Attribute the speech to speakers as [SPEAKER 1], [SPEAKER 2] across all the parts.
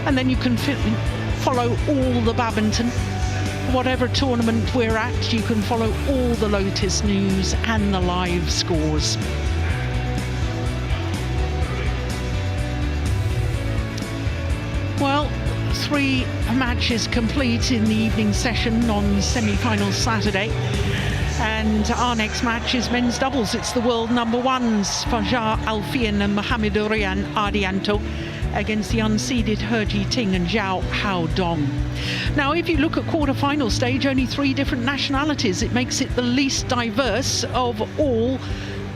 [SPEAKER 1] And then you can follow all the badminton. Whatever tournament we're at, you can follow all the Lotus news and the live scores. Well, 3 matches complete in the evening session on semi-final Saturday. And our next match is men's doubles. It's the world number ones, Fajar Alfian and Mohamedurian Ardianto, against the unseeded He Jiting and Zhou Haodong. Now, if you look at quarter-final stage, only 3 different nationalities. It makes it the least diverse of all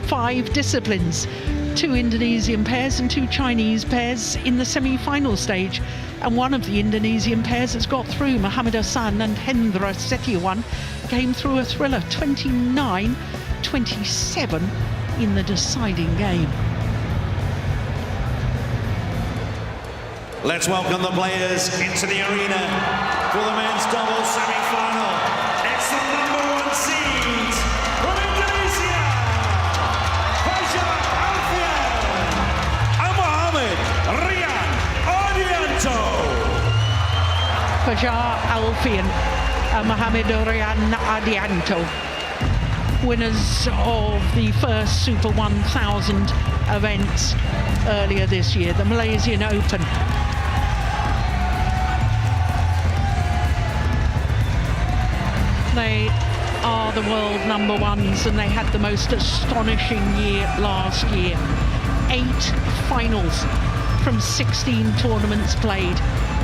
[SPEAKER 1] 5 disciplines. 2 Indonesian pairs and 2 Chinese pairs in the semi-final stage. And one of the Indonesian pairs has got through. Muhammad Hassan and Hendra Setiawan came through a thriller, 29-27 in the deciding game.
[SPEAKER 2] Let's welcome the players into the arena for the men's doubles semi-final. It's the number 1 seed from Indonesia, Fajar Alfian and Mohamedurian Ardianto.
[SPEAKER 1] Fajar Alfian and Mohamedurian Ardianto, winners of the first Super 1000 event earlier this year, the Malaysian Open. They are the world number ones, and they had the most astonishing year last year. 8 finals from 16 tournaments played.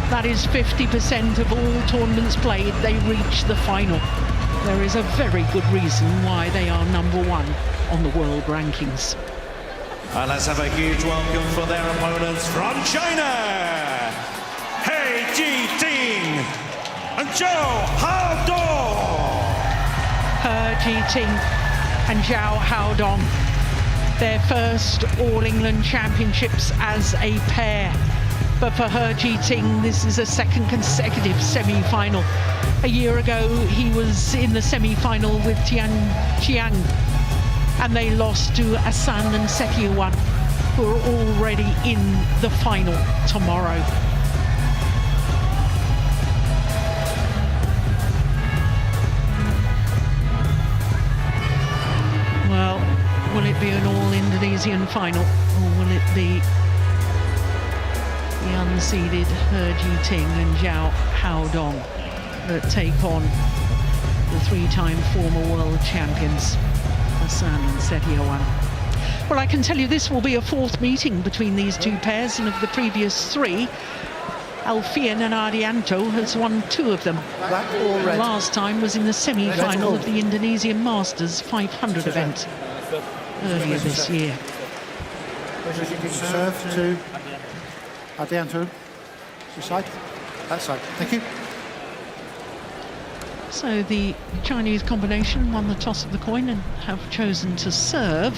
[SPEAKER 1] That is 50% of all tournaments played. They reached the final. There is a very good reason why they are number 1 on the world rankings.
[SPEAKER 2] And let's have a huge welcome for their opponents from China, He Jiting and Zhou Haodong.
[SPEAKER 1] He Jiting and Zhou Haodong, their first All-England Championships as a pair. But for He Jiting, this is a second consecutive semi-final. A year ago, he was in the semi-final with Tian Qiang, and they lost to Hassan and Setiawan, who are already in the final tomorrow. Well, will it be an all-Indonesian final, or will it be the unseeded He Jiting and Zhou Haodong that take on the 3-time former world champions, Hassan and Setiawan? Well, I can tell you this will be a 4th meeting between these 2 pairs, and of the previous 3, Alfian and Ardianto has won 2 of them. The last time was in the semi-final of the Indonesian Masters 500 event earlier this year.
[SPEAKER 3] Serve to Ardianto. This side? That side. Thank you.
[SPEAKER 1] So the Chinese combination won the toss of the coin and have chosen to serve.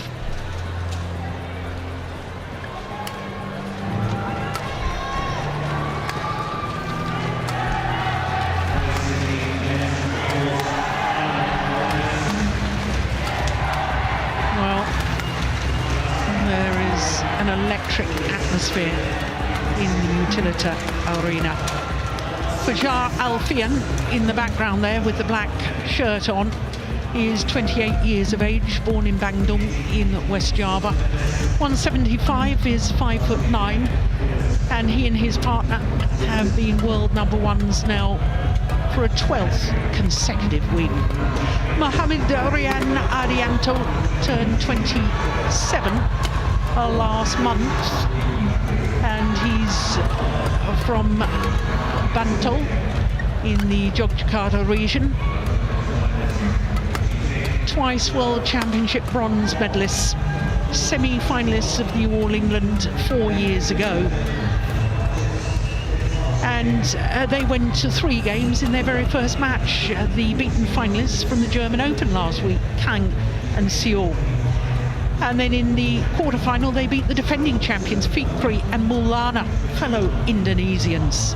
[SPEAKER 1] Well, there is an electric atmosphere in the Utilita Arena. Fajar Alfian in the background there with the black shirt on. He is 28 years of age, born in Bandung in West Java. 175 is 5'9", and he and his partner have been world number 1s now for a 12th consecutive week. Mohamedurian Ardianto turned 27 last month, and he's from Bantul in the Yogyakarta region. Twice World Championship bronze medalists, semi-finalists of the All England 4 years ago. And they went to 3 games in their very first match. The beaten finalists from the German Open last week, Kang and Zhou. And then in the quarter-final, they beat the defending champions, Fikri and Maulana, fellow Indonesians.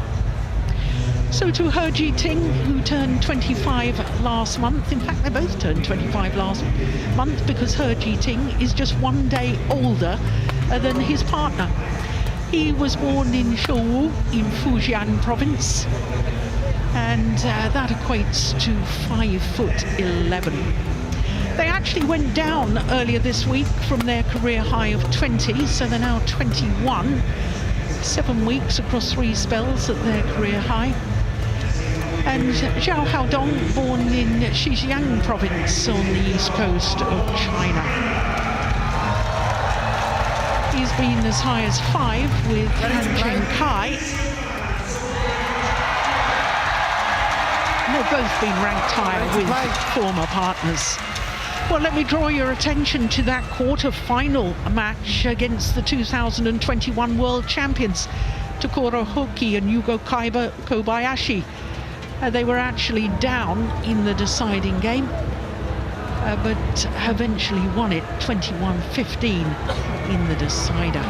[SPEAKER 1] So to He Jiting, who turned 25 last month. In fact, they both turned 25 last month, because He Jiting is just 1 day older than his partner. He was born in Zhou in Fujian province, and that equates to 5'11". They actually went down earlier this week from their career high of 20, so they're now 21. 7 weeks across 3 spells at their career high. And Zhou Haodong, born in Xinjiang province on the east coast of China. He's been as high as 5 with Han Cheng Kai. They've both been ranked higher with former partners. Well, let me draw your attention to that quarter-final match against the 2021 World Champions, Takuro Hoki and Yugo Kobayashi. They were actually down in the deciding game, but eventually won it 21-15 in the decider.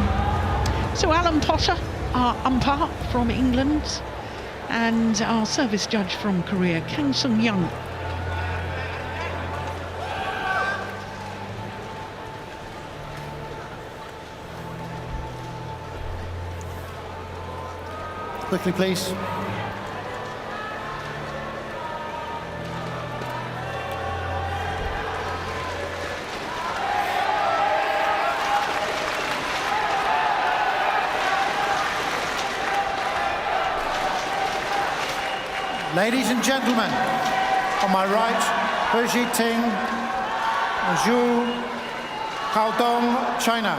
[SPEAKER 1] So Alan Potter, our umpire from England, and our service judge from Korea, Kang Sung-young.
[SPEAKER 3] Quickly, please. Ladies and gentlemen, on my right, He Ting, Zhou, Haodong, China.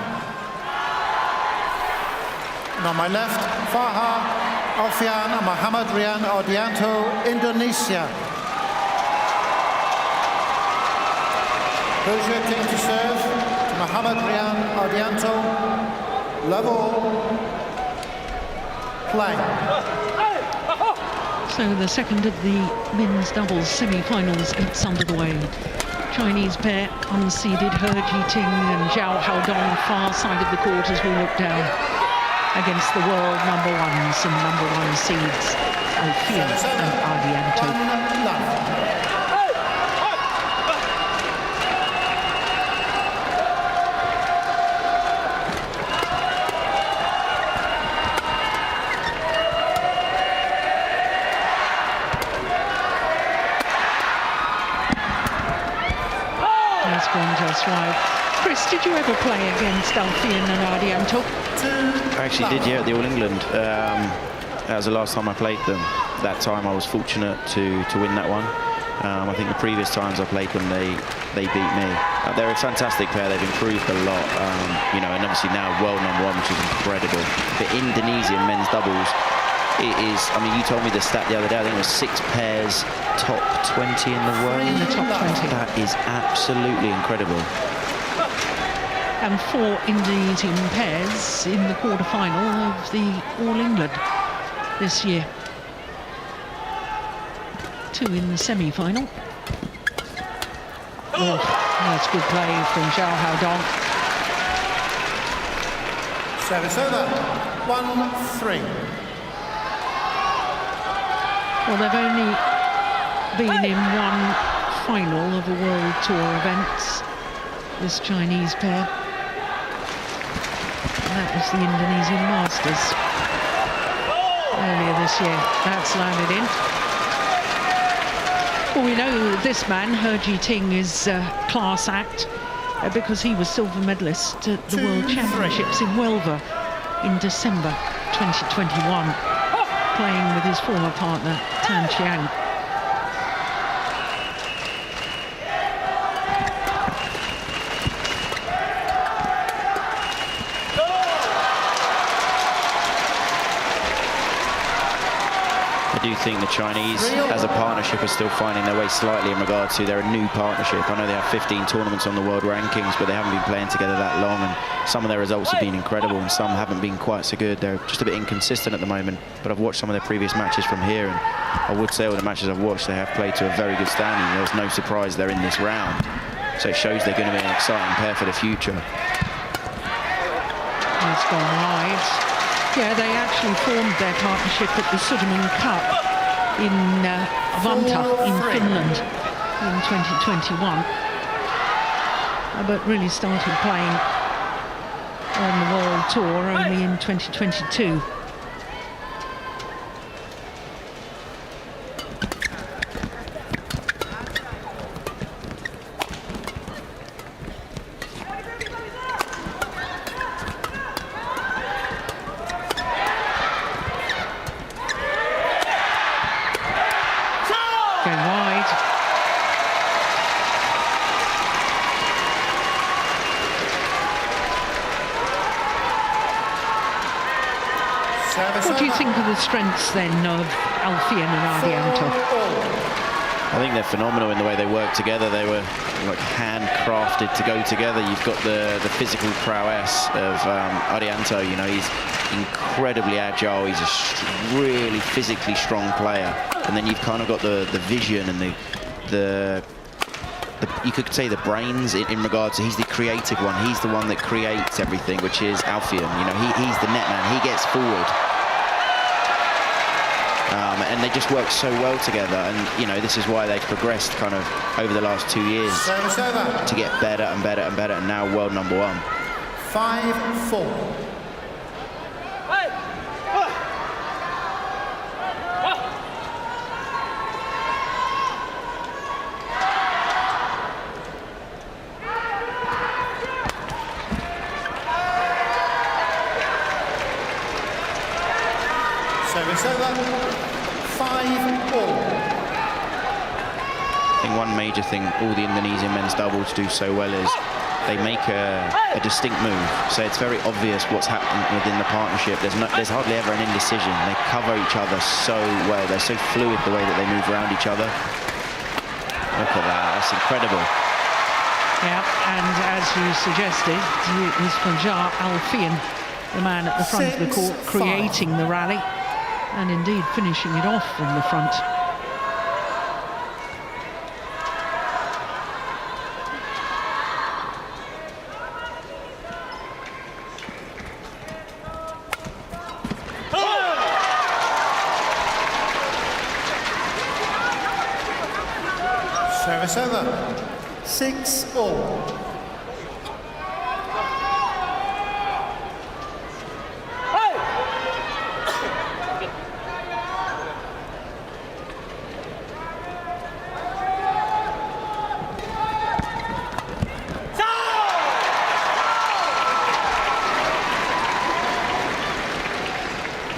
[SPEAKER 3] And on my left, Faha, Alfian and Muhammad Rian Ardianto, Indonesia. He Ting to serve, to Muhammad Rian Ardianto. Level, play.
[SPEAKER 1] So the second of the men's doubles semi-finals gets underway. Chinese pair, unseeded He Ting and Zhou Haodong, far side of the court as we look down against the world number 1s and number 1 seeds, Alfian and Ardianto. Just wide. Chris, did you ever play against Alfian and Ardianto?
[SPEAKER 4] I actually did, yeah, at the All England. That was the last time I played them. That time I was fortunate to win that one. I think the previous times I played them, they beat me. They're a fantastic pair. They've improved a lot, you know, and obviously now world number 1, which is incredible. The Indonesian men's doubles, it is, I mean, you told me the stat the other day, I think it was 6 pairs top 20 in the world.
[SPEAKER 1] In the top 20.
[SPEAKER 4] That is absolutely incredible.
[SPEAKER 1] And 4 Indonesian pairs in the quarter-final of the All England this year. 2 in the semi-final. Oh, that's good play from Zhou Haodong.
[SPEAKER 3] Service over. 1-3.
[SPEAKER 1] Well, they've only been in one final of a World Tour event, this Chinese pair. And that was the Indonesian Masters earlier this year. That's landed in. Well, we know this man, He Ting, is a class act because he was silver medalist at the World Championships in Huelva in December 2021. Playing with his former partner, Tan Chiang.
[SPEAKER 4] I do think the Chinese, as a partnership, are still finding their way slightly in regard to they're a new partnership. I know they have 15 tournaments on the world rankings, but they haven't been playing together that long, and some of their results have been incredible and some haven't been quite so good. They're just a bit inconsistent at the moment, but I've watched some of their previous matches from here, and I would say all the matches I've watched, they have played to a very good standing. There was no surprise they're in this round, so it shows they're going to be an exciting pair for the future.
[SPEAKER 1] It's gone wide. Yeah, they actually formed their partnership at the Sudirman Cup in Vantaa in Finland in 2021, but really started playing on the World Tour, only in 2022. Going wide. What do you think of the strengths then of Alfian and Ardianto?
[SPEAKER 4] I think they're phenomenal in the way they work together. They were like handcrafted to go together. You've got the physical prowess of Ardianto. You know, he's incredibly agile. He's a really physically strong player. And then you've kind of got the vision and the you could say the brains in regards to, he's the creative one. He's the one that creates everything, which is Alfian. You know, he's the net man. He gets forward. And they just work so well together, and you know, this is why they've progressed kind of over the last 2 years to get better and better and better, and now world #1.
[SPEAKER 3] 5-4. Service over. 5-all.
[SPEAKER 4] I think one major thing all the Indonesian men's doubles do so well is they make a distinct move. So it's very obvious what's happening within the partnership. There's hardly ever an indecision. They cover each other so well. They're so fluid the way that they move around each other. Look at that, that's incredible.
[SPEAKER 1] Yeah, and as you suggested, it was Fajar Alfian, the man at the front of the court, creating the rally, and indeed finishing it off from the front.
[SPEAKER 3] Service over. 6-all.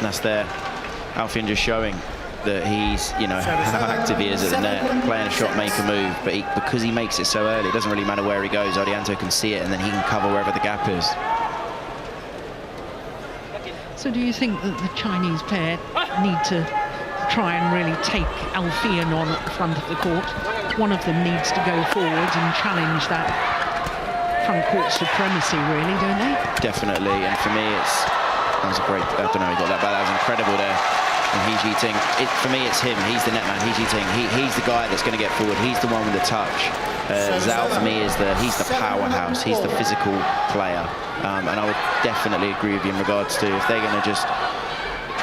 [SPEAKER 4] That's there. Alfian just showing that he's, you know, how active he is at the net, playing a shot, make a move, but because he makes it so early, it doesn't really matter where he goes. Ardianto can see it, and then he can cover wherever the gap is.
[SPEAKER 1] So do you think that the Chinese pair need to try and really take Alfian on at the front of the court? One of them needs to go forward and challenge that front court supremacy, really, don't they?
[SPEAKER 4] Definitely, and for me, that was a great, I don't know, he got that, but that was incredible there. And He Jiting, for me, it's him. He's the net man. He Jiting. He's the guy that's going to get forward. He's the one with the touch. Zhou, for me, he's the powerhouse. He's the physical player. And I would definitely agree with you in regards to if they're going to just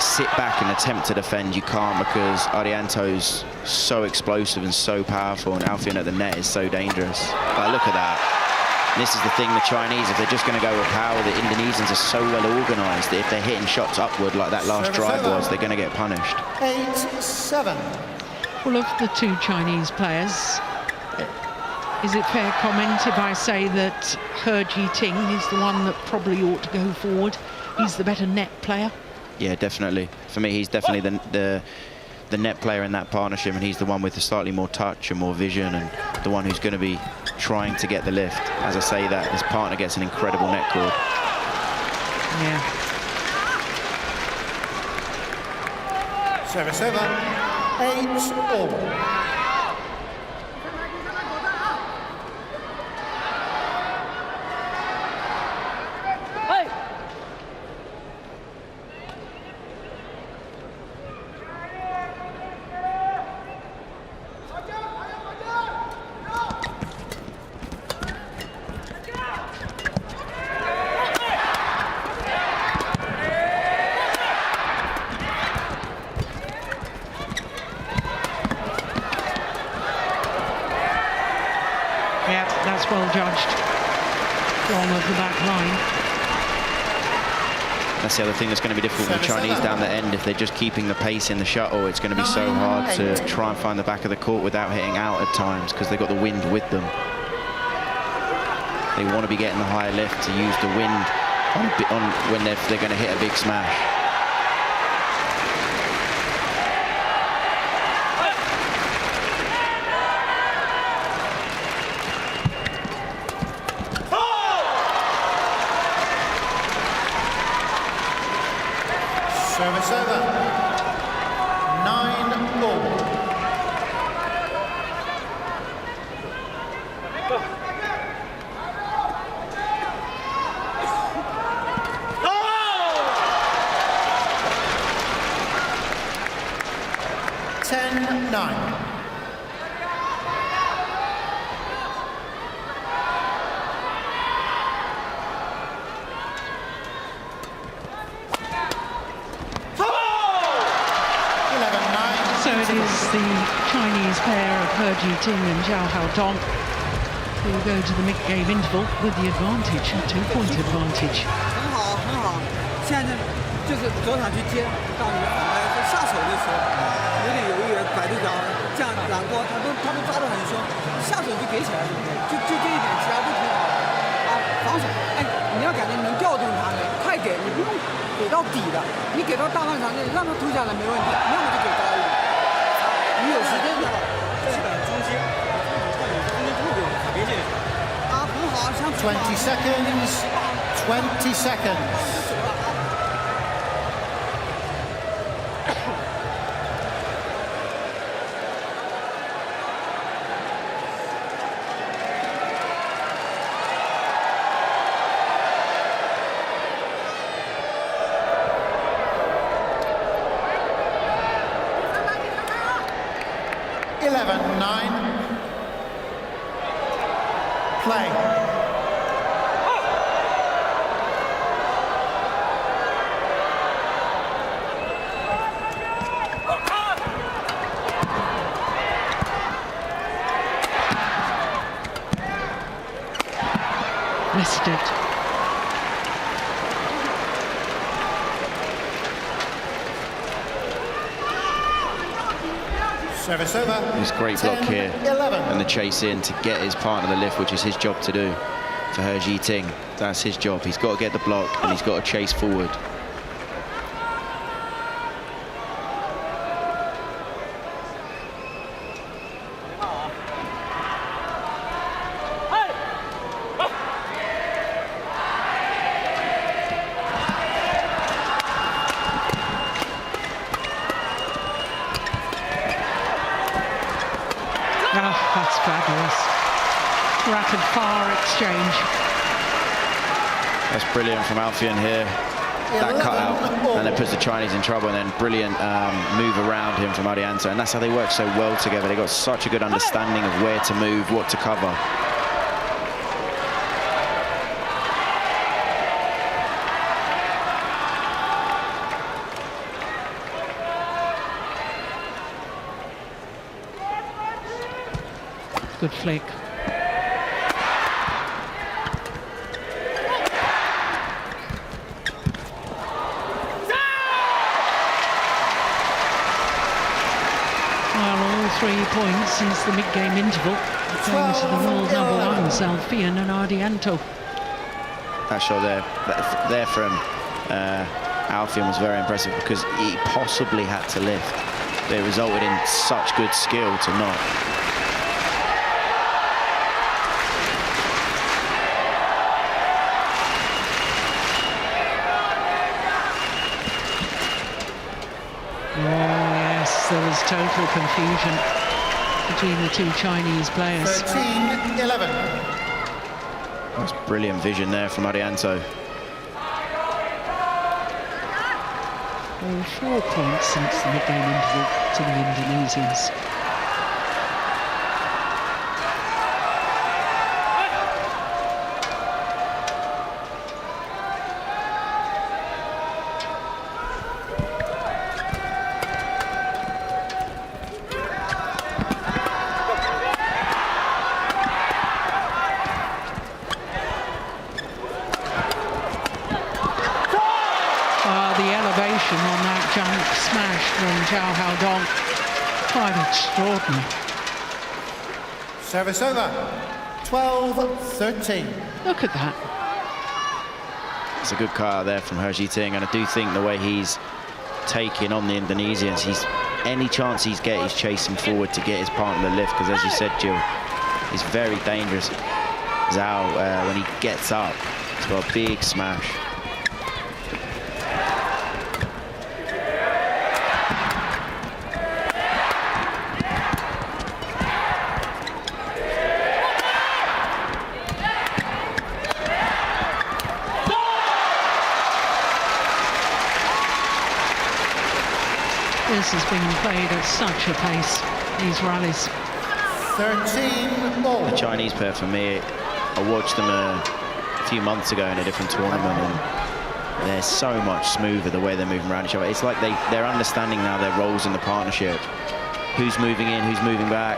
[SPEAKER 4] sit back and attempt to defend, you can't, because Ardianto's so explosive and so powerful, and Alfian at the net is so dangerous. But look at that. This is the thing, the Chinese, if they're just going to go with power, the Indonesians are so well organised that if they're hitting shots upward like that last drive was, they're going to get punished.
[SPEAKER 3] 8-7.
[SPEAKER 1] Well, of the two Chinese players, is it fair comment if I say that He Jiting is the one that probably ought to go forward? He's the better net player?
[SPEAKER 4] Yeah, definitely. For me, he's definitely the net player in that partnership, and he's the one with the slightly more touch and more vision, and the one who's going to be trying to get the lift. As I say that, his partner gets an incredible net cord.
[SPEAKER 1] Yeah.
[SPEAKER 3] Service over. 8-all.
[SPEAKER 1] Yeah, that's well judged. Long of the back line.
[SPEAKER 4] That's the other thing that's going to be difficult for the Chinese down the end. If they're just keeping the pace in the shuttle, it's going to be so hard to try and find the back of the court without hitting out at times, because they've got the wind with them. They want to be getting the higher lift to use the wind on when they're going to hit a big smash.
[SPEAKER 3] Service over. 9-all.
[SPEAKER 1] So it is the Chinese pair of He Jiting and Zhou Haodong who go to the mid-game interval with the advantage, a 2-point advantage.
[SPEAKER 5] 很好，很好。现在就是左场去接，到你的反拍下手的时候有点犹豫，拐对角这样揽过，他都抓得很凶，下手就给起来，对不对？就这一点，其他都挺好的。啊，防守，哎，你要感觉能调动他的，快给，你不用给到底的，你给到大半场内让他突下来没问题，要么就给高一点。你有时间的，基本中间，中间中路卡边线。啊，很好，像
[SPEAKER 3] 20 seconds. 20 seconds. Play.
[SPEAKER 1] Missed it.
[SPEAKER 3] Service over.
[SPEAKER 4] This great block
[SPEAKER 3] 10,
[SPEAKER 4] here
[SPEAKER 3] 11.
[SPEAKER 4] and the chase in to get his partner the lift, which is his job to do. For He Jiting, that's his job. He's got to get the block and he's got to chase forward.
[SPEAKER 1] Oh, that's fabulous. Rapid fire exchange.
[SPEAKER 4] That's brilliant from Alfian here. That cutout, and it puts the Chinese in trouble, and then brilliant move around him from Ardianto, and that's how they work so well together. They got such a good understanding of where to move, what to cover.
[SPEAKER 1] Good flick. Well, all 3 points since the mid-game interval. Going to the world number ones, Alfian and Ardianto.
[SPEAKER 4] That shot there from Alfian was very impressive because he possibly had to lift. But it resulted in such good skill to not.
[SPEAKER 1] There was total confusion between the two Chinese players.
[SPEAKER 3] 13-11.
[SPEAKER 4] That's brilliant vision there from Ardianto.
[SPEAKER 1] All 4 points since the mid-game interval to the Indonesians. from Zhou Haodong. Quite extraordinary.
[SPEAKER 3] Service over. 12-13.
[SPEAKER 1] Look at that.
[SPEAKER 4] It's a good cut out there from He Ting, and I do think the way he's taking on the Indonesians, any chance he's chasing forward to get his partner the lift, because as you said, Jill, he's very dangerous. Zhou, when he gets up, he's got a big smash.
[SPEAKER 1] This has been played at such a pace, these rallies.
[SPEAKER 3] 13-all.
[SPEAKER 4] The Chinese pair, for me, I watched them a few months ago in a different tournament, and they're so much smoother the way they're moving around each other. It's like they're understanding now their roles in the partnership. Who's moving in, who's moving back,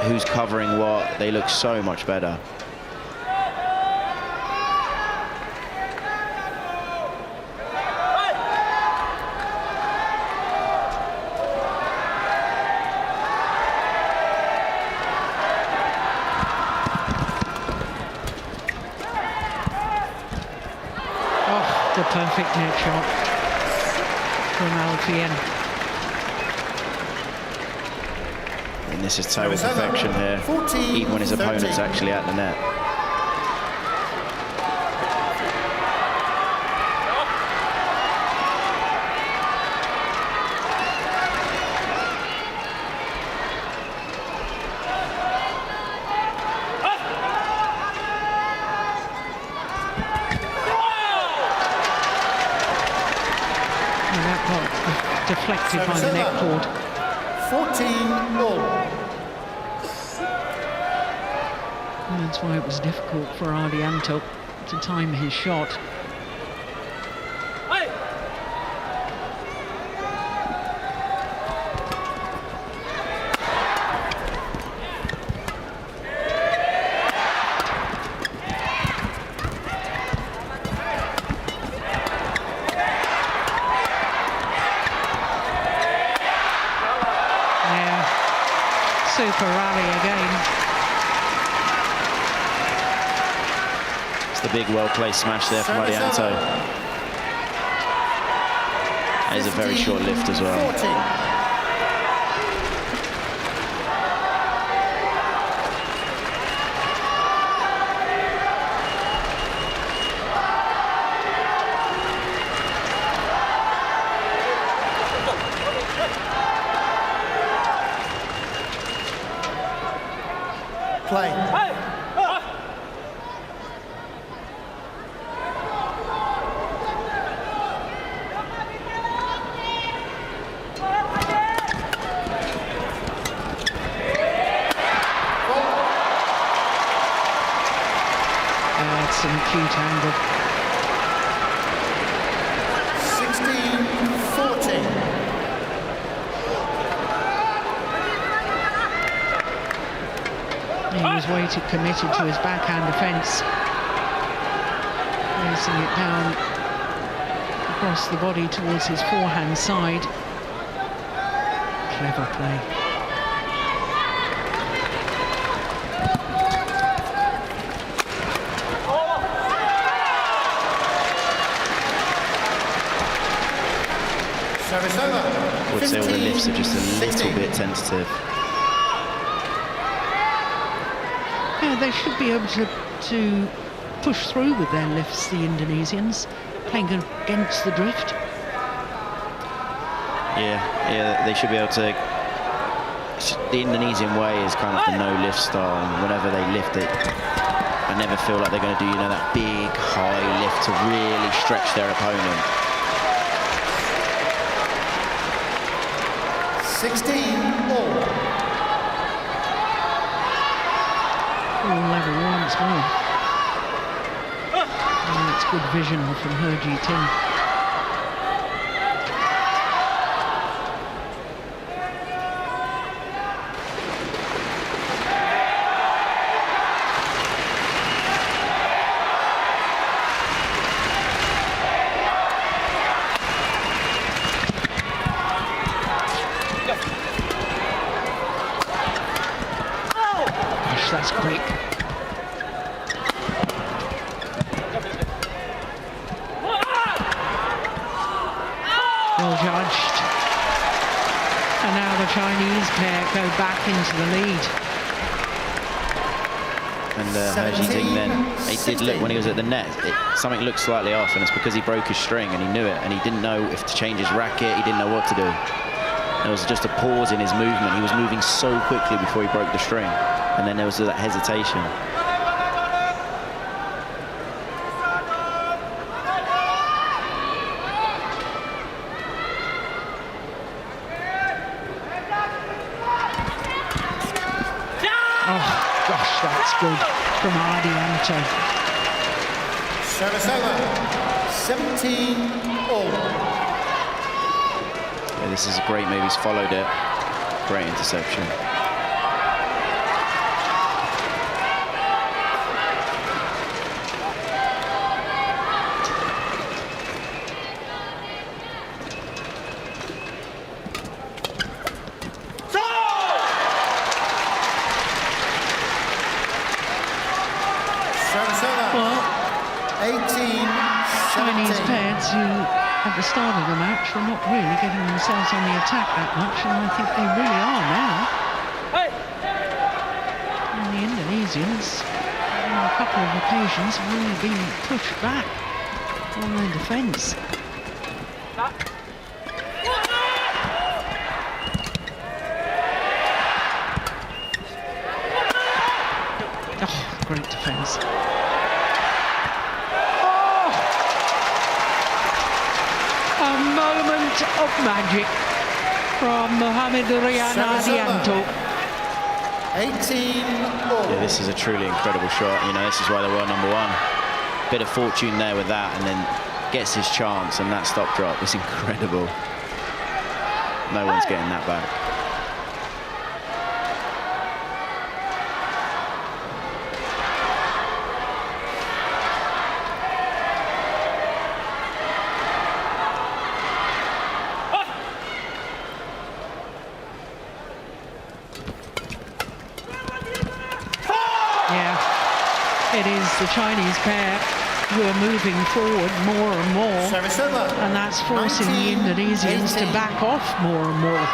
[SPEAKER 4] who's covering what. They look so much better.
[SPEAKER 1] The perfect net shot from Alfian.
[SPEAKER 4] And this is total perfection here, even when his opponent's actually at the net.
[SPEAKER 1] Deflected by the net cord.
[SPEAKER 3] 14-all.
[SPEAKER 1] And that's why it was difficult for Ardianto to time his shot. Super rally again.
[SPEAKER 4] It's the big well-placed smash there from Ardianto. That is a very short lift as well.
[SPEAKER 3] 14. Play.
[SPEAKER 1] That's an acute angle.
[SPEAKER 3] 16-14.
[SPEAKER 1] He was weighted, committed to his backhand defence. Placing it down across the body towards his forehand side. Clever play.
[SPEAKER 3] Service over.
[SPEAKER 4] I would say all the lifts are just a little bit tentative.
[SPEAKER 1] Yeah, they should be able to push through with their lifts, the Indonesians, playing against the drift.
[SPEAKER 4] Yeah, they should be able to. The Indonesian way is kind of the no-lift style, and whenever they lift it, I never feel like they're going to do, that big high lift to really stretch their opponent.
[SPEAKER 3] 16-all.
[SPEAKER 1] All level once more. And that's good vision from He Ting. that's quick. Well judged. And now the Chinese pair go back into the lead.
[SPEAKER 4] And He Jing then, it did look when he was at the net, something looked slightly off, and it's because he broke his string and he knew it, and he didn't know if to change his racket, he didn't know what to do. There was just a pause in his movement. He was moving so quickly before he broke the string, and then there was that hesitation.
[SPEAKER 1] That's good from Ardianto.
[SPEAKER 3] Service over. 17-all.
[SPEAKER 4] Yeah, this is a great move. He's followed it. Great interception.
[SPEAKER 1] Well,
[SPEAKER 3] 18-17.
[SPEAKER 1] Chinese pairs who, at the start of the match, were not really getting themselves on the attack that much, and I think they really are now. And the Indonesians, on a couple of occasions, have really been pushed back on their defence. Oh, great defence. A moment of magic from Mohamed Rian Ardianto.
[SPEAKER 3] 18-all.
[SPEAKER 4] Yeah, this is a truly incredible shot. You know, this is why they were #1. Bit of fortune there with that, and then gets his chance, and that stop drop is incredible. No one's getting that back.
[SPEAKER 1] It is the Chinese pair who are moving forward more and more,
[SPEAKER 3] Service over.
[SPEAKER 1] and that's forcing the Indonesians to back off more and more.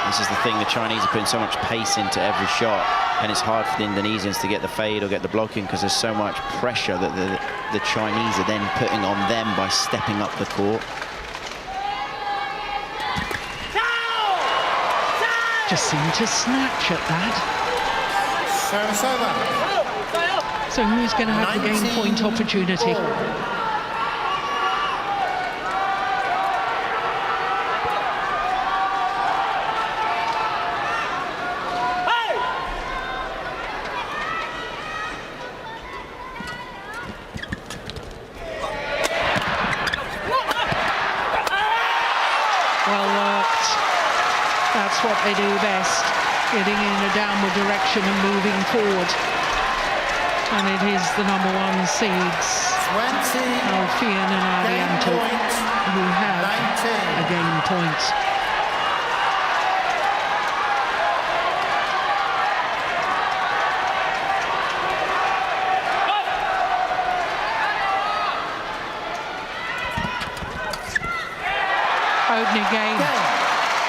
[SPEAKER 4] This is the thing, the Chinese are putting so much pace into every shot, and it's hard for the Indonesians to get the fade or get the blocking because there's so much pressure that the Chinese are then putting on them by stepping up the court.
[SPEAKER 1] Just seem to snatch at that.
[SPEAKER 3] Service over.
[SPEAKER 1] So who's going to have the game point opportunity? Well worked. That's what they do best. Getting in a downward direction and moving forward. And it is the #1 seeds,
[SPEAKER 3] 20.
[SPEAKER 1] Alfian and Ardianto, who have
[SPEAKER 3] 19.
[SPEAKER 1] a game point. Opening game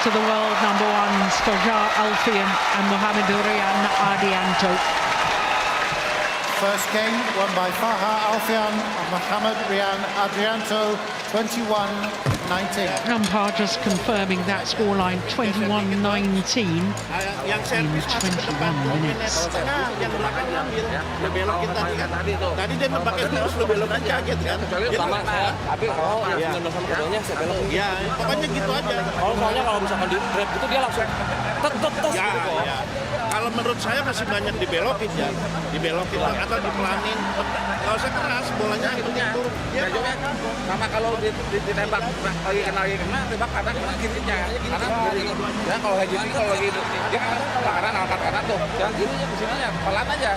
[SPEAKER 1] to the world #1s for Zhou, Alfian and Mohamed Rian Ardianto.
[SPEAKER 3] First game won by Faha Alfian and Mohamed Rian Ardianto, 21-19.
[SPEAKER 1] Umpire just confirming that scoreline, 21-19 in 21 minutes.
[SPEAKER 6] Tadi dia nebaknya terus lu belokin kaget kan. Ya, pokoknya gitu aja.
[SPEAKER 5] Soalnya kalau misalkan di grab gitu dia langsung tes
[SPEAKER 6] ya,
[SPEAKER 5] gitu kok.
[SPEAKER 6] Ya. Kalau menurut saya masih banyak dibelokin ya. Dibelokin atau dipelanin. Kalau usah keras, bolanya itu. Ya,
[SPEAKER 5] sama kalau ditembak lagi kena tembak kanan kirinya. Kanan kiri. Ya kalau lagi dia kanan angkat kanan tuh. Jangan kirinya di sininya pelan aja.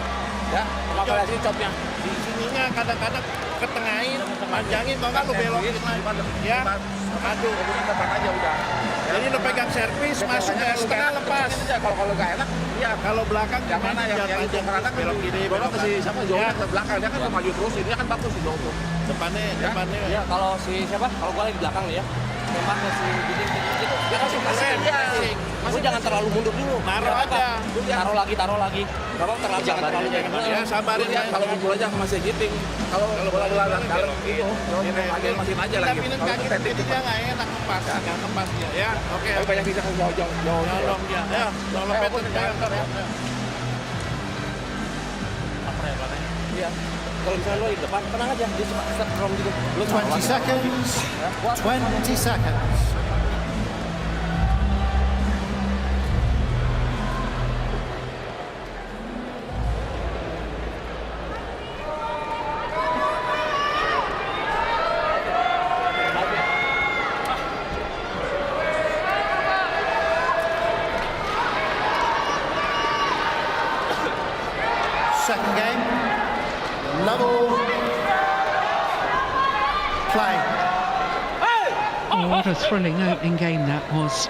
[SPEAKER 5] Ya, kalkulasi chopnya.
[SPEAKER 6] Di sininya kadang-kadang ketengahin, panjangin, kalau nggak lu belokin. Ya, aduh.
[SPEAKER 5] Tembak aja udah.
[SPEAKER 6] Jadi lu pegang Pegang servis, masuk ke setengah lepas.
[SPEAKER 5] Kalau nggak enak, iya.
[SPEAKER 6] Kalau belakang
[SPEAKER 5] Yang mana yang
[SPEAKER 6] panjang, belok kiri, belok
[SPEAKER 5] ke si siapa Zhou
[SPEAKER 6] Ya.
[SPEAKER 5] ke belakang, dia kan maju terus, dia kan bagus si Zhou tuh.
[SPEAKER 6] depannya.
[SPEAKER 5] Ya, kalau si siapa? Kalau gua lagi di belakang nih ya. Memang si Biding itu dia kan masih masih jangan terlalu mundur dulu.
[SPEAKER 6] Naruh aja.
[SPEAKER 5] Taruh lagi. Kalau terlalu jangan terlalu
[SPEAKER 6] Ya, sabarin
[SPEAKER 5] ya. Kalau kumpul aja masih giting. Kalau bola dalam itu, masih aja lagi.
[SPEAKER 6] Tapi kaki itu dia nggak enak ngepas dia. Ya, oke.
[SPEAKER 5] Banyak bisa jauh.
[SPEAKER 6] Nolong dia. Ya, nolong Peter.
[SPEAKER 5] Iya. Kalau misalnya lo di depan, tenang aja, dia cuma step from gitu. Lo
[SPEAKER 3] 20 seconds. 20 seconds. Second game, level play.
[SPEAKER 1] Oh, what a thrilling opening game that was.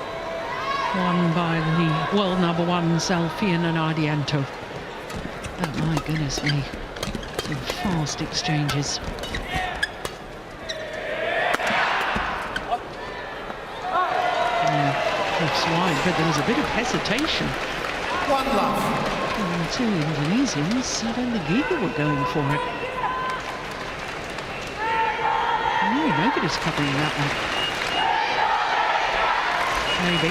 [SPEAKER 1] Won by the world number ones, Alfian and Ardianto. Oh my goodness me. Some fast exchanges. Cross wide, but there was a bit of hesitation.
[SPEAKER 3] One love.
[SPEAKER 1] And the two Indonesians, I don't think either were going for it. No, nobody's covering that one. Maybe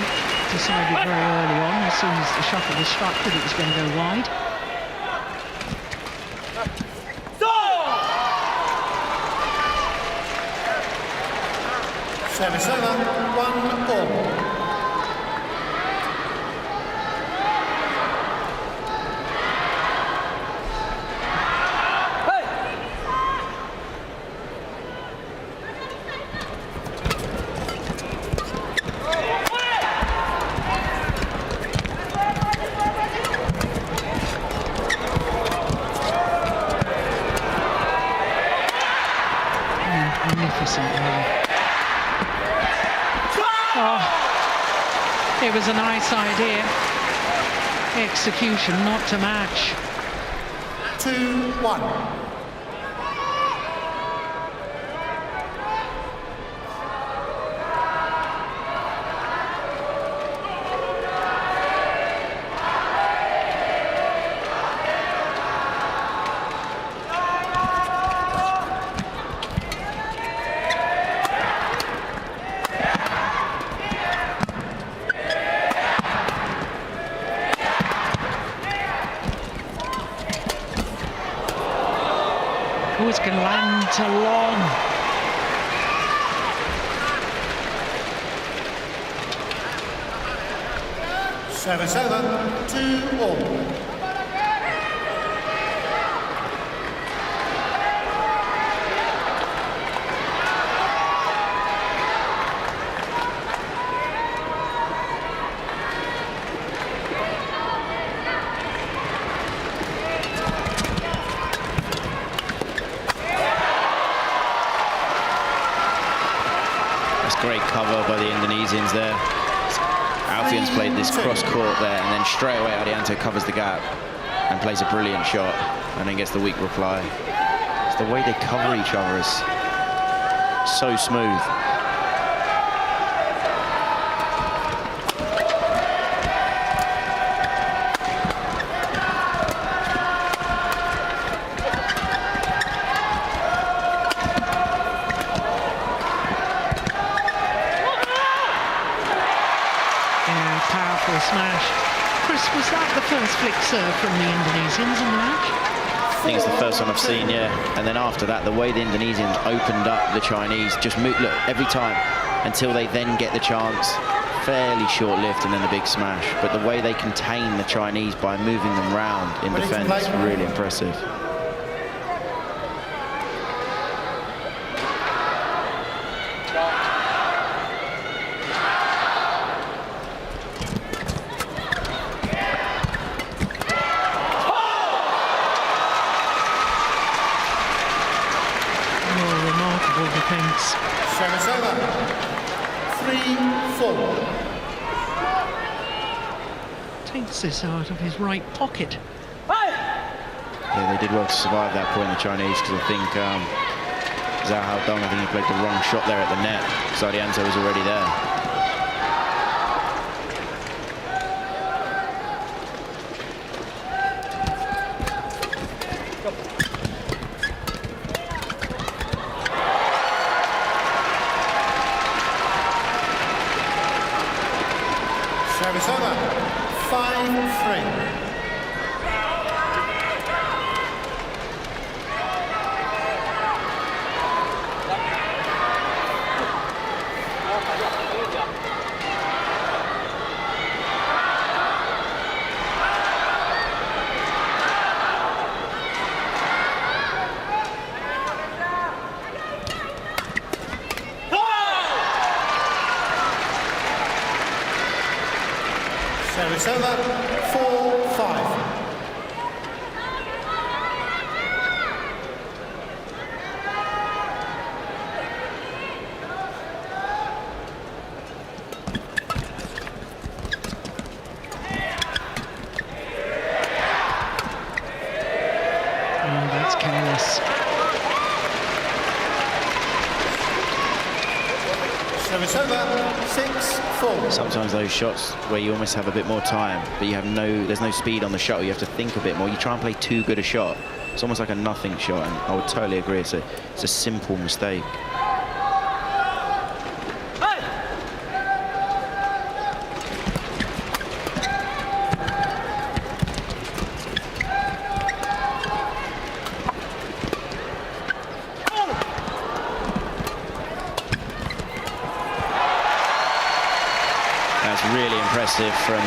[SPEAKER 1] decided very early on, as soon as the shuttle was struck, that it was going to go wide.
[SPEAKER 3] Service over, 1-all.
[SPEAKER 1] Magnificent rally. Oh, it was a nice idea. Execution not to match.
[SPEAKER 3] 2-1.
[SPEAKER 1] Oh, it's going to land to long.
[SPEAKER 3] Service over, 2-all.
[SPEAKER 4] Great cover by the Indonesians there. Alfian's played this cross court there, and then straight away Ardianto covers the gap and plays a brilliant shot, and then gets the weak reply. It's the way they cover each other is so smooth.
[SPEAKER 1] Powerful smash. Chris, was that the first flick serve from the Indonesians in the match?
[SPEAKER 4] I think it's the first one I've seen, yeah. And then after that, the way the Indonesians opened up the Chinese, just look, every time, until they then get the chance, fairly short-lived, and then the big smash. But the way they contain the Chinese by moving them round in defence, really impressive.
[SPEAKER 1] Defence.
[SPEAKER 3] Service over, 3-4.
[SPEAKER 1] Takes this out of his right pocket.
[SPEAKER 4] Yeah, they did well to survive that point, the Chinese, because I think Zhou, I think he played the wrong shot there at the net. Ardianto was already there.
[SPEAKER 3] Service over. 5-3. Service over, 4-5.
[SPEAKER 1] Oh, that's careless.
[SPEAKER 3] Service over, 6-4.
[SPEAKER 4] Sometimes those shots where you almost have a bit more time, but you have there's no speed on the shuttle. You have to think a bit more. You try and play too good a shot. It's almost like a nothing shot, and I would totally agree. It's a simple mistake. Really impressive from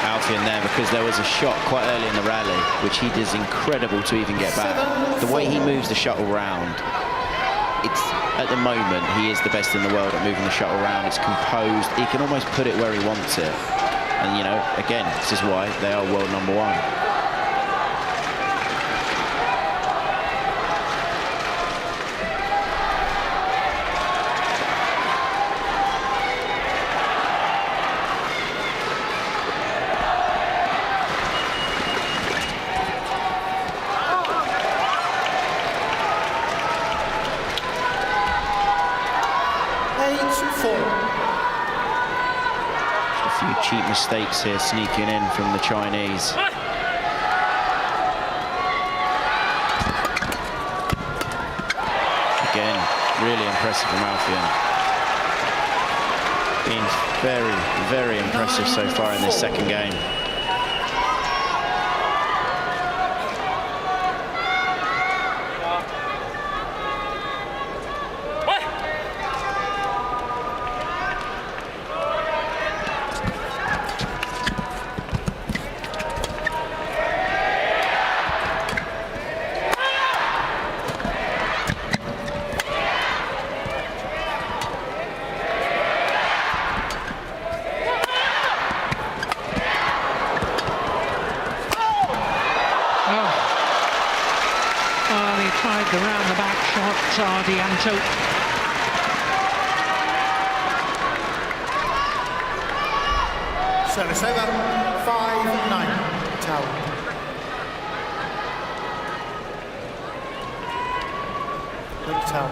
[SPEAKER 4] Alfian there, because there was a shot quite early in the rally which he does incredible to even get back. The way he moves the shuttle round, it's at the moment he is the best in the world at moving the shuttle round. It's composed, he can almost put it where he wants it, and you know, again, this is why they are world number one. Cheap mistakes here sneaking in from the Chinese. Again, really impressive from Alfian. Been very, very impressive so far in this second game. The round-the-back shot, Ardianto.
[SPEAKER 3] Service over, 5-9. Towel. Big towel.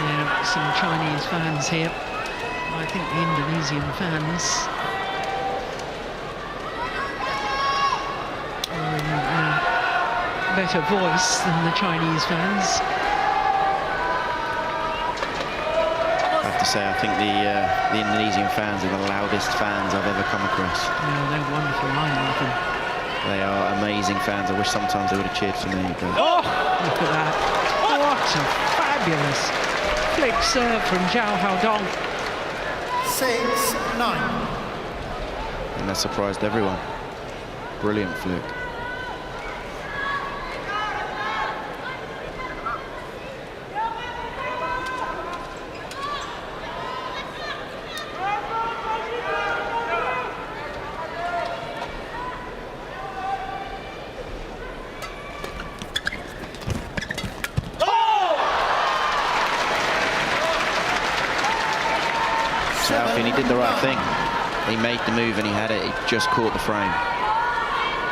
[SPEAKER 1] Yeah, some Chinese fans here. I think the Indonesian fans better voice than the Chinese fans.
[SPEAKER 4] I have to say, I think the Indonesian fans are the loudest fans I've ever come across.
[SPEAKER 1] Yeah, they're wonderful, I love them.
[SPEAKER 4] They are amazing fans. I wish sometimes they would have cheered for me. But...
[SPEAKER 1] Oh, look at that. What a fabulous flick serve from Zhou Haodong.
[SPEAKER 3] 6-9.
[SPEAKER 4] And that surprised everyone. Brilliant flick. So Alfian, he did the right thing. He made the move and he had it. He just caught the frame.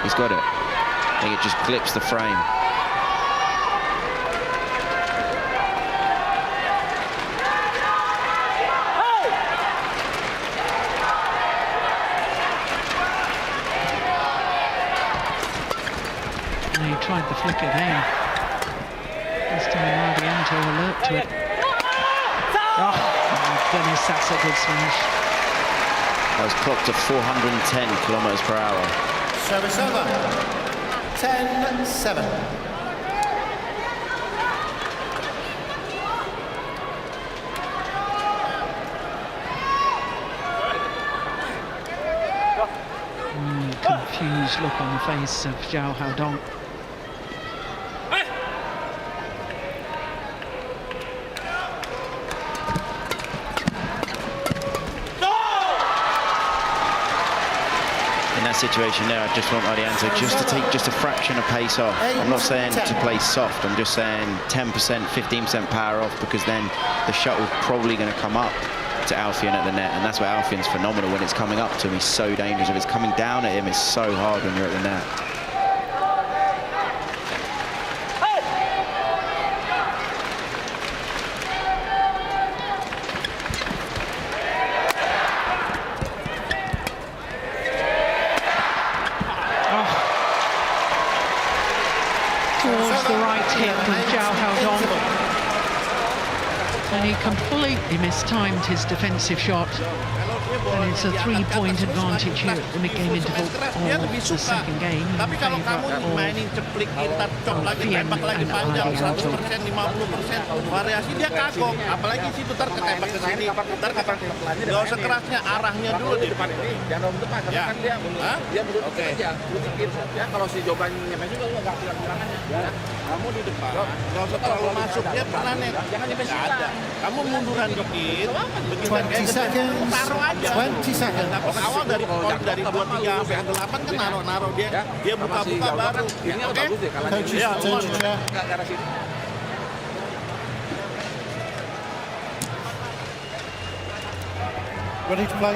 [SPEAKER 4] He's got it. I think it just clips the frame.
[SPEAKER 1] And he tried the flick again. This time Ardianto alert to it. Oh, my goodness, that's a good smash.
[SPEAKER 4] That was clocked at 410 kilometers per hour.
[SPEAKER 3] Service over. 10-7.
[SPEAKER 1] Confused look on the face of Zhou Haodong.
[SPEAKER 4] In that situation there, I just want Ardianto just to take just a fraction of pace off. I'm not saying to play soft, I'm just saying 10%, 15% power off, because then the shuttle's probably going to come up to Alfian at the net, and that's where Alfian's phenomenal. When it's coming up to him, he's so dangerous. If it's coming down at him, it's so hard when you're at the net.
[SPEAKER 1] Towards the right hip from Zhou Haodong. And he completely mistimed his defensive shot. And it's a three-point advantage here at the mid-game interval of the second game in
[SPEAKER 6] Tapi kalau
[SPEAKER 1] favour
[SPEAKER 6] kamu
[SPEAKER 1] of
[SPEAKER 6] mainin ceplik, intar, cop lagi, tembak lagi panjang, 100%, 50% variasi, dia kagok. Apalagi situ ntar ketembak ke sini, ntar nggak usah kerasnya, arahnya dulu di depan ini. Jangan depan, karena kan dia mundur aja, sedikit. Ya kalau si jawabannya juga nggak silang-silangannya. Kamu di depan, nggak usah terlalu masuk, dia pernah nih, jangan nyampe ada. Kamu munduran dikit, begitu kayak taruh aja.
[SPEAKER 3] 20 seconds.
[SPEAKER 6] Nah, pas awal dari 23 sampai 8 kan naruh dia buka-buka baru. Ini oke?
[SPEAKER 3] Coaches turn to chair. Ready to play?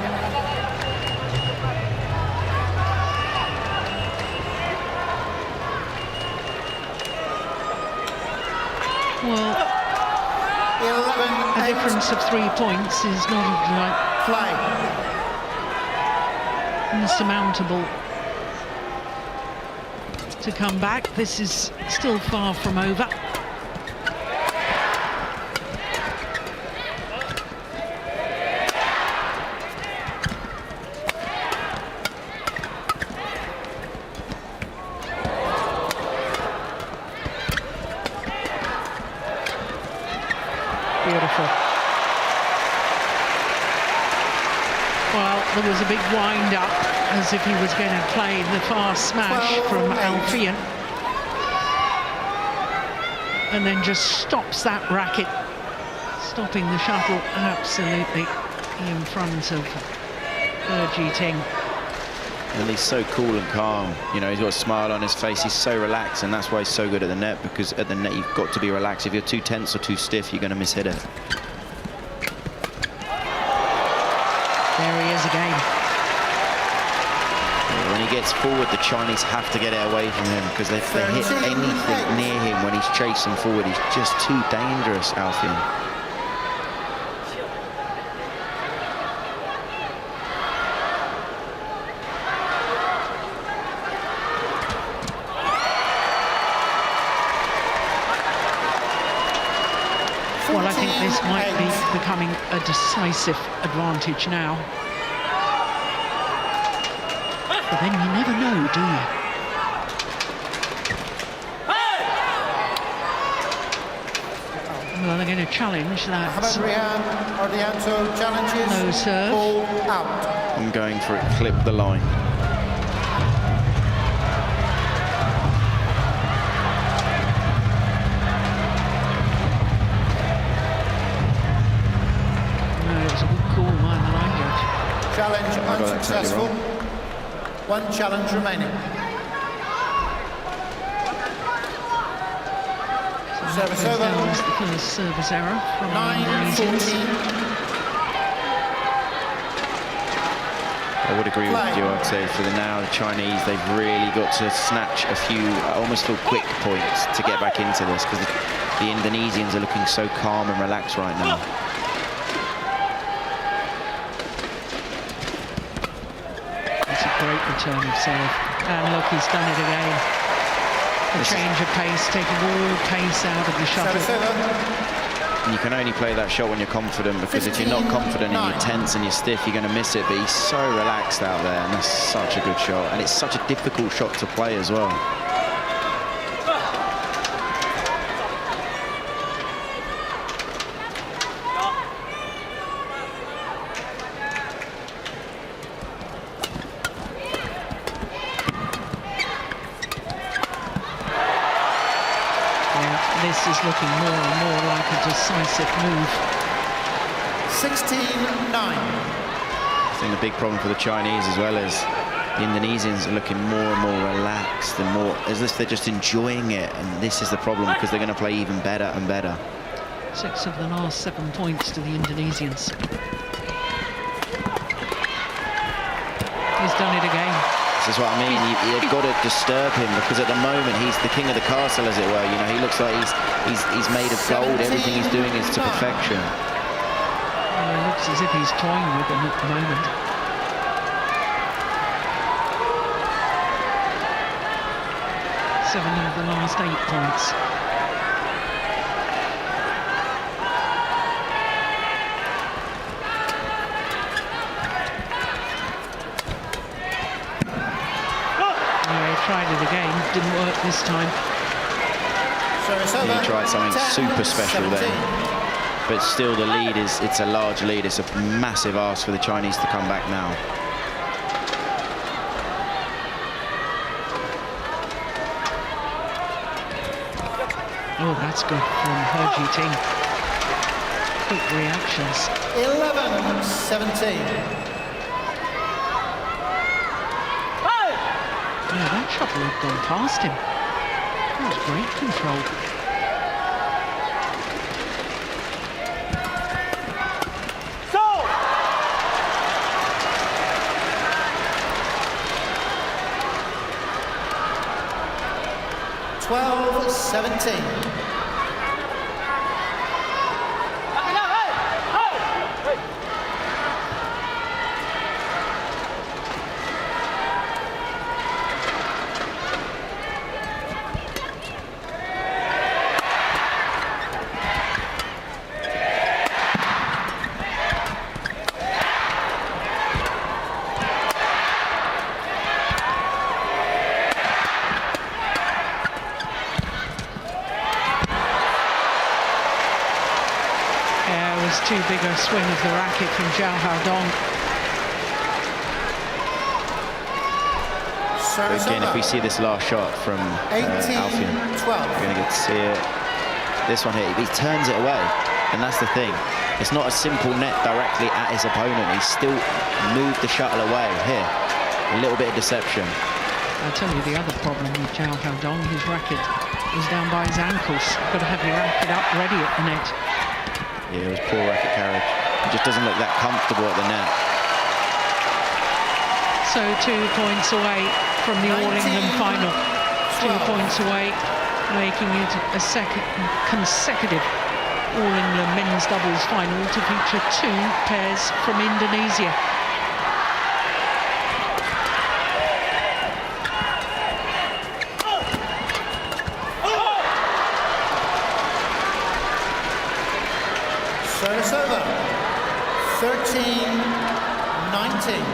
[SPEAKER 1] Well, a difference of 3 points is not insurmountable to come back. This is still far from over. Beautiful. Well, there was a big wind-up, as if he was going to play the fast smash from Alfian. And then just stops that racket, stopping the shuttle absolutely in front of Ting.
[SPEAKER 4] And he's so cool and calm. You know, he's got a smile on his face. He's so relaxed, and that's why he's so good at the net, because at the net you've got to be relaxed. If you're too tense or too stiff, you're going to miss-hit it.
[SPEAKER 1] There he is again.
[SPEAKER 4] When he gets forward, the Chinese have to get it away from him, because if they hit anything near him when he's chasing forward, he's just too dangerous, Alfian.
[SPEAKER 1] Well, I think this might be becoming a decisive advantage now. But then you never know, do you? Well, they're going to challenge that.
[SPEAKER 3] Ardianto challenges.
[SPEAKER 1] No serve.
[SPEAKER 3] Ball out.
[SPEAKER 4] I'm going for it, clip the line.
[SPEAKER 3] Challenge unsuccessful. One challenge remaining. Service over.
[SPEAKER 1] That was the first service error from
[SPEAKER 3] 9-14.
[SPEAKER 4] I would agree with you. I'd say for now, the Chinese, they've really got to snatch a few, I almost feel quick points to get back into this, because the Indonesians are looking so calm and relaxed right now.
[SPEAKER 1] It's a great return of serve. And look, he's done it again. A change of pace, taking all pace out of the shuttle.
[SPEAKER 4] And you can only play that shot when you're confident, because if you're not confident and you're tense and you're stiff, you're going to miss it. But he's so relaxed out there, and that's such a good shot. And it's such a difficult shot to play as well.
[SPEAKER 1] This is looking more and more like a decisive move.
[SPEAKER 3] 16-9.
[SPEAKER 4] I think the big problem for the Chinese, as well as the Indonesians, are looking more and more relaxed and more as if they're just enjoying it. And this is the problem, because they're going to play even better and better.
[SPEAKER 1] 6 of the last 7 points to the Indonesians. He's done it again.
[SPEAKER 4] This is what I mean. You've got to disturb him, because at the moment he's the king of the castle, as it were. You know, he looks like he's made of gold. Everything he's doing is to perfection.
[SPEAKER 1] Well, it looks as if he's toying with them at the moment. Seven of the last 8 points. Tried it again, didn't work this time.
[SPEAKER 4] He tried something super special there, but still the lead it's a large lead. It's a massive ask for the Chinese to come back now.
[SPEAKER 1] Oh, that's good from He Jing. Quick reactions.
[SPEAKER 3] 11-17.
[SPEAKER 1] Yeah, that shuttle had gone past him. That was great control.
[SPEAKER 3] So! 12-17.
[SPEAKER 1] Too big a swing of the racket from Zhou.
[SPEAKER 4] Again, if we see this last shot from Alfian, we're going to get to see it. This one here, he turns it away, and that's the thing. It's not a simple net directly at his opponent. He's still moved the shuttle away. Here, a little bit of deception.
[SPEAKER 1] I'll tell you the other problem with Zhou, his racket is down by his ankles. You've got to have your racket up ready at the net.
[SPEAKER 4] Yeah, it was poor racket carriage. It just doesn't look that comfortable at the net.
[SPEAKER 1] So 2 points away from the All England final. 2 points away, making it a second consecutive All England men's doubles final to feature 2 pairs from Indonesia.
[SPEAKER 3] Service over. 13-19.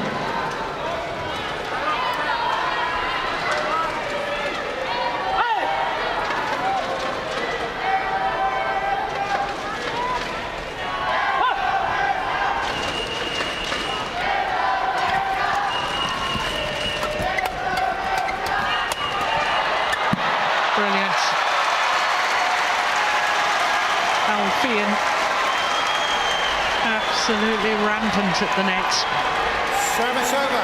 [SPEAKER 1] Brilliant. Alfian absolutely rampant at the net.
[SPEAKER 3] Service over.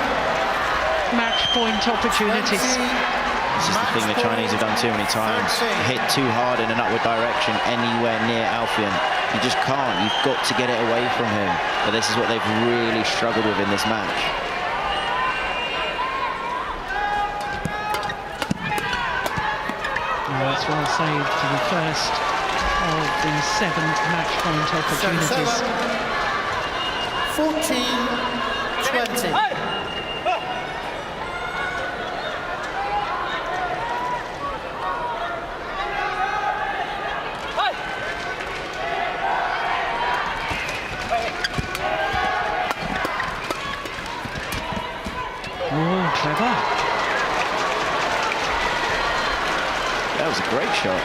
[SPEAKER 1] Match point opportunities.
[SPEAKER 4] This is the thing the Chinese have done too many times. Hit too hard in an upward direction anywhere near Alfian. You just can't. You've got to get it away from him. But this is what they've really struggled with in this match.
[SPEAKER 1] That's well saved to the first of the 7 match point opportunities.
[SPEAKER 3] 14-20.
[SPEAKER 1] Oh, clever.
[SPEAKER 4] That was a great shot.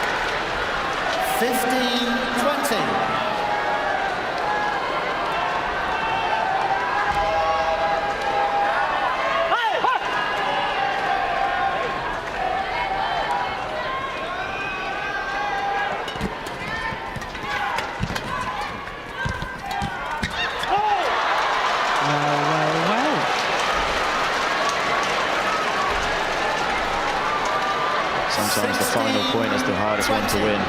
[SPEAKER 3] 15-20.
[SPEAKER 4] Sometimes the final point is the hardest one to win.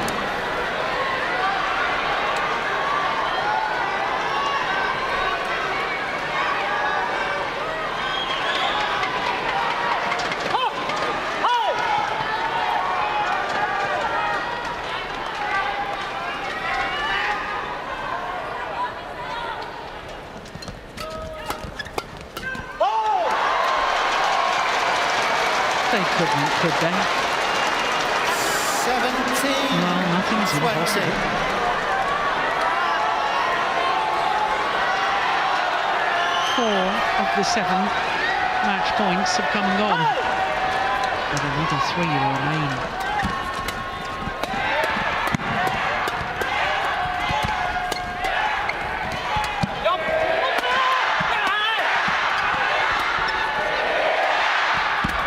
[SPEAKER 1] They couldn't, could they?
[SPEAKER 3] 17.
[SPEAKER 1] Well, nothing's impossible. 4 of the 7 match points have come and gone, but another 3 remain.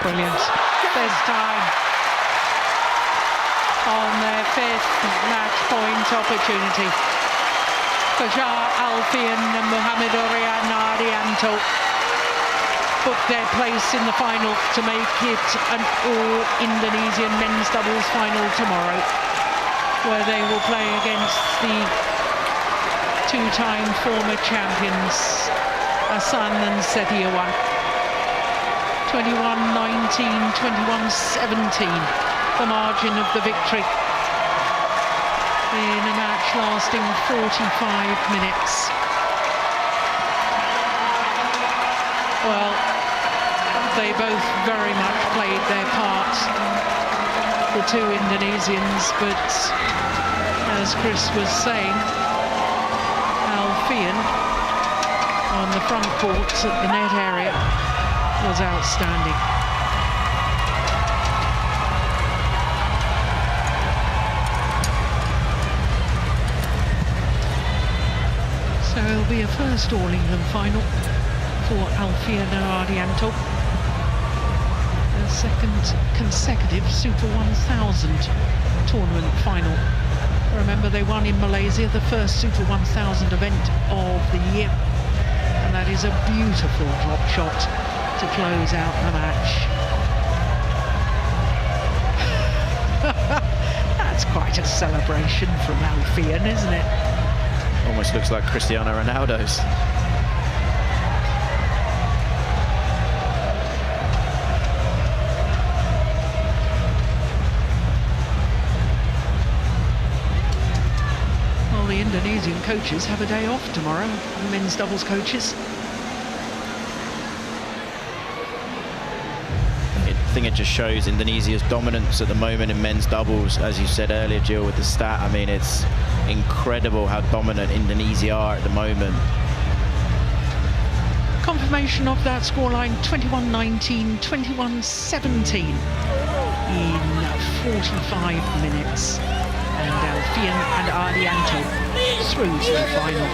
[SPEAKER 1] Brilliant. This time on their 5th match point opportunity. Zhou, Alfian and Mohamed Ardianto booked their place in the final to make it an all-Indonesian men's doubles final tomorrow, where they will play against the 2-time former champions, Hassan and Setiawan. 21-19, 21-17, the margin of the victory in a match lasting 45 minutes. Well, they both very much played their part, the 2 Indonesians, but as Chris was saying, Alfian on the front court at the net area was outstanding. So it'll be a first All-England final for Alfian and Ardianto. The 2nd consecutive Super 1000 tournament final. Remember, they won in Malaysia, the first Super 1000 event of the year. And that is a beautiful drop shot to close out the match. That's quite a celebration from Alfian, isn't it?
[SPEAKER 4] Almost looks like Cristiano Ronaldo's.
[SPEAKER 1] Well, the Indonesian coaches have a day off tomorrow, the men's doubles coaches.
[SPEAKER 4] I think it just shows Indonesia's dominance at the moment in men's doubles. As you said earlier, Jill, with the stat, I mean, it's incredible how dominant Indonesia are at the moment.
[SPEAKER 1] Confirmation of that scoreline, 21-19, 21-17 in 45 minutes. And Alfian and Ardianto through to the final.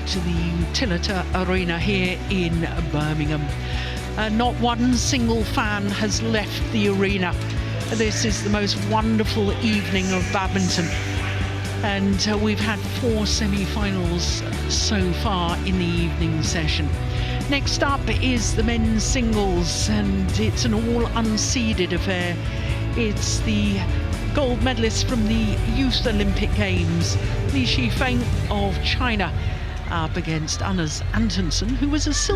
[SPEAKER 1] to the Utilita Arena here in Birmingham. Not one single fan has left the arena. This is the most wonderful evening of badminton. And we've had 4 semi-finals so far in the evening session. Next up is the men's singles, and it's an all-unseeded affair. It's the gold medalist from the Youth Olympic Games, Li Shifeng of China, up against Anders Antonsen, who was a silver